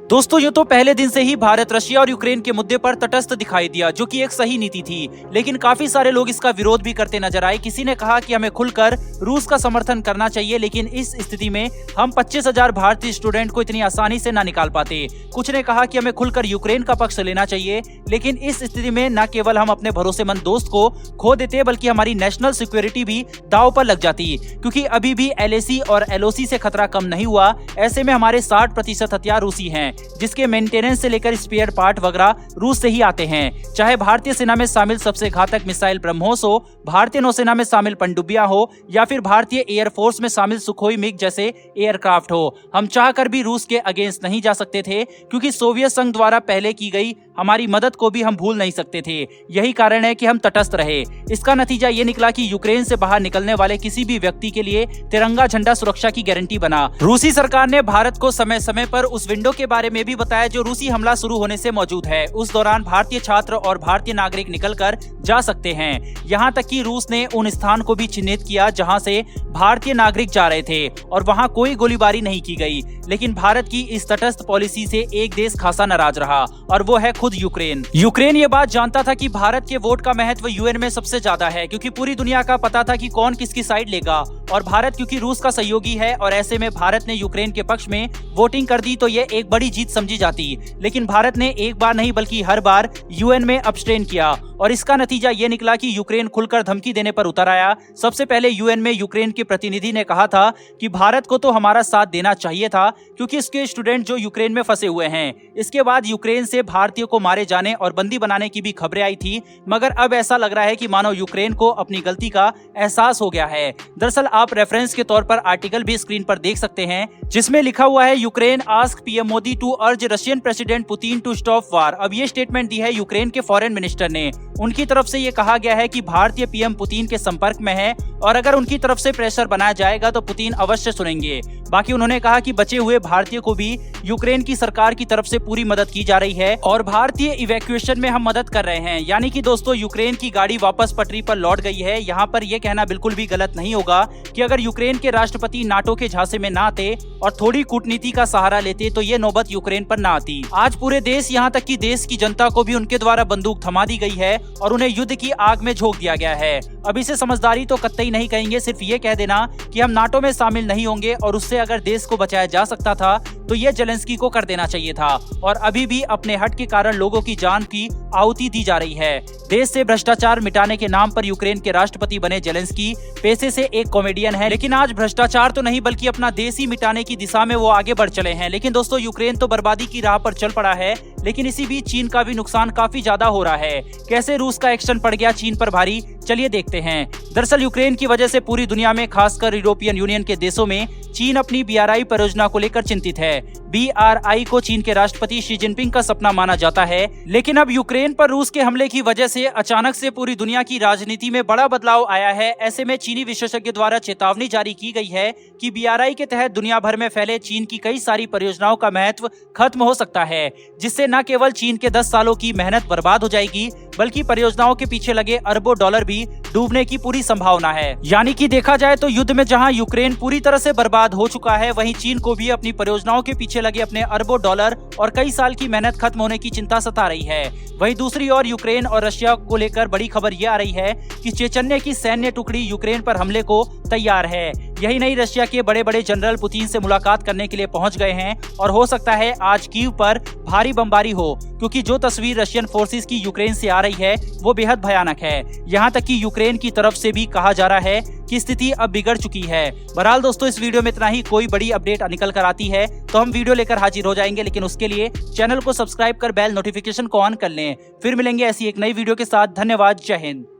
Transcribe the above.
दोस्तों ये तो पहले दिन से ही भारत रशिया और यूक्रेन के मुद्दे पर तटस्थ दिखाई दिया, जो कि एक सही नीति थी। लेकिन काफी सारे लोग इसका विरोध भी करते नजर आए। किसी ने कहा कि हमें खुलकर रूस का समर्थन करना चाहिए, लेकिन इस स्थिति में हम 25,000 भारतीय स्टूडेंट को इतनी आसानी से न निकाल पाते। कुछ ने कहा कि हमें खुलकर यूक्रेन का पक्ष लेना चाहिए, लेकिन इस स्थिति में न केवल हम अपने भरोसेमंद दोस्त को खो देते, बल्कि हमारी नेशनल सिक्योरिटी भी दांव पर लग जाती, क्योंकि अभी भी LAC और LOC से खतरा कम नहीं हुआ। ऐसे में हमारे 60% हथियार रूसी हैं, जिसके मेंटेनेंस से लेकर स्पेयर पार्ट वगैरह रूस से ही आते हैं। चाहे भारतीय सेना में शामिल सबसे घातक मिसाइल ब्रह्मोस हो, भारतीय नौसेना में शामिल पनडुब्बियां हो, या फिर भारतीय एयरफोर्स में शामिल सुखोई मिग जैसे एयरक्राफ्ट हो, हम चाहकर भी रूस के अगेंस्ट नहीं जा सकते थे, क्योंकि सोवियत संघ द्वारा पहले की गई हमारी मदद को भी हम भूल नहीं सकते थे। यही कारण है कि हम तटस्थ रहे। इसका नतीजा ये निकला कि यूक्रेन से बाहर निकलने वाले किसी भी व्यक्ति के लिए तिरंगा झंडा सुरक्षा की गारंटी बना। रूसी सरकार ने भारत को समय समय पर उस विंडो के बारे में भी बताया जो रूसी हमला शुरू होने से मौजूद है। उस दौरान भारतीय छात्र और भारतीय नागरिक निकलकर जा सकते हैं। यहाँ तक कि रूस ने उन स्थान को भी चिन्हित किया जहाँ से भारतीय नागरिक जा रहे थे, और वहाँ कोई गोलीबारी नहीं की गई। लेकिन भारत की इस तटस्थ पॉलिसी से एक देश खासा नाराज रहा, और वो है खुद यूक्रेन। यूक्रेन ये बात जानता था कि भारत के वोट का महत्व UN में सबसे ज्यादा है, क्योंकि पूरी दुनिया का पता था कि कौन किसकी साइड लेगा, और भारत क्योंकि रूस का सहयोगी है, और ऐसे में भारत ने यूक्रेन के पक्ष में वोटिंग कर दी तो ये एक बड़ी जीत समझी जाती। लेकिन भारत ने एक बार नहीं बल्कि हर बार UN में अब्स्टेन किया, और इसका नतीजा ये निकला कि यूक्रेन खुलकर धमकी देने पर उतर आया। सबसे पहले UN में यूक्रेन के प्रतिनिधि ने कहा था कि भारत को तो हमारा साथ देना चाहिए था, क्योंकि इसके स्टूडेंट जो यूक्रेन में फंसे हुए हैं। इसके बाद यूक्रेन से भारतीयों को मारे जाने और बंदी बनाने की भी खबरें आई थी, मगर अब ऐसा लग रहा है कि मानो यूक्रेन को अपनी गलती का एहसास हो गया है। दरअसल आप रेफरेंस के तौर पर आर्टिकल भी स्क्रीन पर देख सकते हैं, जिसमें लिखा हुआ है Ukraine ask PM Modi to urge Russian president Putin to stop war. अब ये स्टेटमेंट दी है यूक्रेन के फॉरेन मिनिस्टर ने। उनकी तरफ से ये कहा गया है कि भारतीय PM पुतिन के संपर्क में है, और अगर उनकी तरफ से प्रेशर बनाया जाएगा तो पुतिन अवश्य सुनेंगे। बाकी उन्होंने कहा कि बचे हुए भारतीयों को भी यूक्रेन की सरकार की तरफ से पूरी मदद की जा रही है, और भारतीय इवैक्यूएशन में हम मदद कर रहे हैं। यानी कि दोस्तों यूक्रेन की गाड़ी वापस पटरी पर लौट गई है। यहाँ पर यह कहना बिल्कुल भी गलत नहीं होगा कि अगर यूक्रेन के राष्ट्रपति नाटो के झांसे में ना आते और थोड़ी कूटनीति का सहारा लेते तो ये नौबत यूक्रेन पर ना आती। आज पूरे देश, यहाँ तक कि देश की जनता को भी उनके द्वारा बंदूक थमा दी गई है और उन्हें युद्ध की आग में झोंक दिया गया है। अब इसे समझदारी तो कतई नहीं कहेंगे, सिर्फ ये कह देना कि हम नाटो में शामिल नहीं होंगे, और उससे अगर देश को बचाया जा सकता था तो ये जेलेंस्की को कर देना चाहिए था। और अभी भी अपने हट के कारण लोगों की जान की आहुति दी जा रही है। देश से भ्रष्टाचार मिटाने के नाम पर यूक्रेन के राष्ट्रपति बने जेलेंस्की पेशे से एक कॉमेडियन है, लेकिन आज भ्रष्टाचार तो नहीं बल्कि अपना देश ही मिटाने की दिशा में वो आगे बढ़ चले हैं। लेकिन दोस्तों यूक्रेन तो बर्बादी की राह पर चल पड़ा है, लेकिन इसी बीच चीन का भी नुकसान काफी ज्यादा हो रहा है। कैसे रूस का एक्शन पड़ गया चीन पर भारी, चलिए देखते हैं। दरअसल यूक्रेन की वजह से पूरी दुनिया में, खासकर यूरोपियन यूनियन के देशों में, चीन अपनी BRI परियोजना को लेकर चिंतित है। BRI को चीन के राष्ट्रपति शी जिनपिंग का सपना माना जाता है, लेकिन अब यूक्रेन पर रूस के हमले की वजह से अचानक से पूरी दुनिया की राजनीति में बड़ा बदलाव आया है। ऐसे में चीनी विशेषज्ञ द्वारा चेतावनी जारी की गई है कि BRI के तहत दुनिया भर में फैले चीन की कई सारी परियोजनाओं का महत्व खत्म हो सकता है, जिससे न केवल चीन के 10 सालों की मेहनत बर्बाद हो जाएगी, बल्कि परियोजनाओं के पीछे लगे अरबों डॉलर भी डूबने की पूरी संभावना है। यानी कि देखा जाए तो युद्ध में जहां यूक्रेन पूरी तरह से बर्बाद हो चुका है, वहीं चीन को भी अपनी परियोजनाओं के पीछे लगे अपने अरबों डॉलर और कई साल की मेहनत खत्म होने की चिंता सता रही है। वहीं दूसरी ओर यूक्रेन और रशिया को लेकर बड़ी खबर यह आ रही है कि चेचन्य की सैन्य टुकड़ी यूक्रेन पर हमले को तैयार है। यही नहीं, रशिया के बड़े बड़े जनरल पुतिन से मुलाकात करने के लिए पहुंच गए हैं, और हो सकता है आज कीव पर भारी बमबारी हो, क्योंकि जो तस्वीर रशियन फोर्सेस की यूक्रेन से आ रही है वो बेहद भयानक है। यहाँ तक कि यूक्रेन की तरफ से भी कहा जा रहा है कि स्थिति अब बिगड़ चुकी है। बहरहाल दोस्तों, इस वीडियो में इतना ही। कोई बड़ी अपडेट निकल कर आती है तो हम वीडियो लेकर हाजिर हो जाएंगे, लेकिन उसके लिए चैनल को सब्सक्राइब कर बेल नोटिफिकेशन को ऑन कर लें। फिर मिलेंगे ऐसी एक नई वीडियो के साथ। धन्यवाद, जय हिंद।